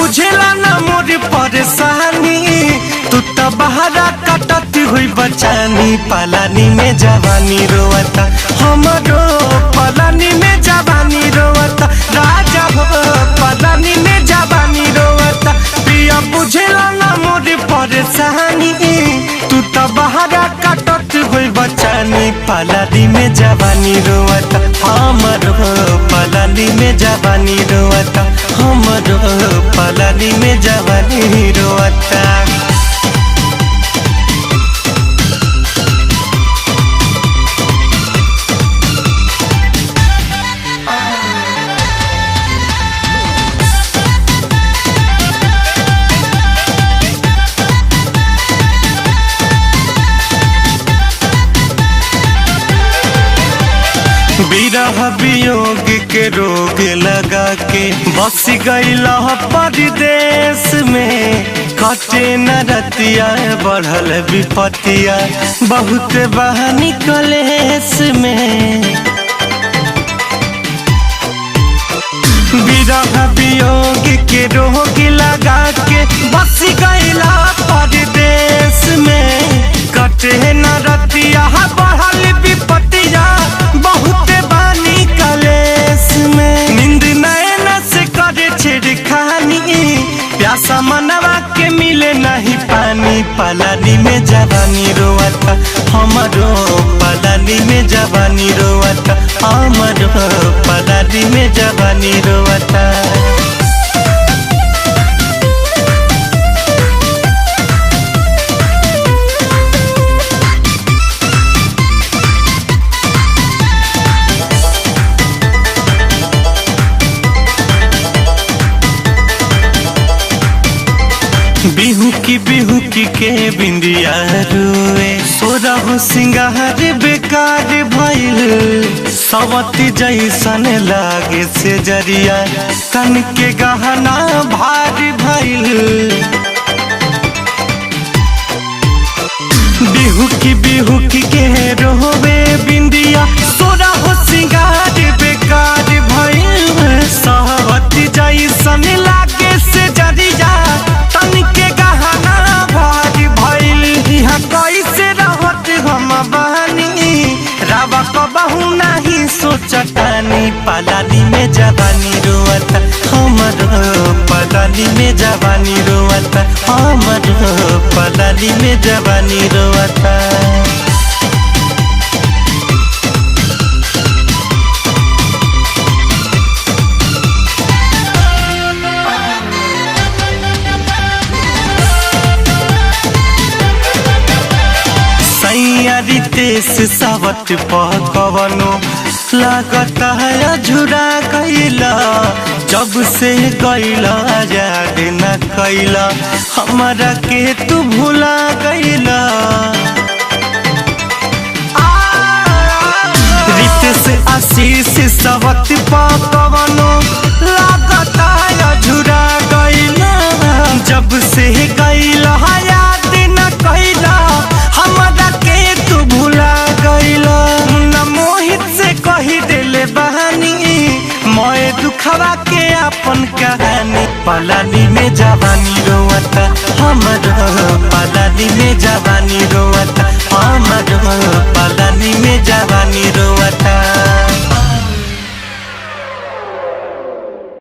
बुझेला ना मोर परेशानी, तू तो बहरा कटती हुई बचानी। पलानी में जवानी रोवता हमरो, पलानी में जवानी रोवता राजा हो, पलानी में जवानी रोवता। पिया बुझेला ना मोर परेशानी, तू तो बहरा कटती हुई बचानी। पलानी में जवानी रोवता हमरो, पलानी में जवानी रोवता हमरो, पलानी में जवानी रोवता। विरह वियोग के रोग लगा के बस गईला परदेश में। कटे न रतिया बढ़ल विपतिया, बहुत बहानी कलेश में। विरह वियोग के रोग लगा के बस गईला परदेश में। कटे न रतिया बढ़ल विपतिया, बहुत बानी कलेश में। नींद नैन से करे छेड़खानी, प्यासा मनवा के मिले नहीं पानी। पलानी में जवानी रोवता हमरो, पलानी में जवानी रोवता हमरो, पलानी में जवानी रोवता। बिहू की के बिंदिया रुए, सोरह सिंगार बेकार भइल। सवती जैसन लागे से जरिया, तन के गहना भारी भइल। बिहू की के रोवे बिंदिया, सोरह सिंगार बेकार भइल। सवती जैसन लागे से जरिया, तन के कैसे रहत हम बहानी। रावा कबहू नहीं सोचतानी, पलानी में जवानी रोवता हमरो, पलानी में जवानी रोवता हमरो, पलानी में जवानी रोवता। रितेश सावत पकवनो लागता है झुरा गईला। जब से गईला याद न कैला, हमारा के तू भुला गईला। रितेश आशीष सावत पकवनो लागता है झुरा गईला। जब से गईला याद न कैला, हमारा के तू भुला गईला। मुन्ना मोहित से कही देले बहानी, मोए दुखवा के अपन कहानी। पलानी में जवानी रोवता हमरो, पलानी में जवानी रोवता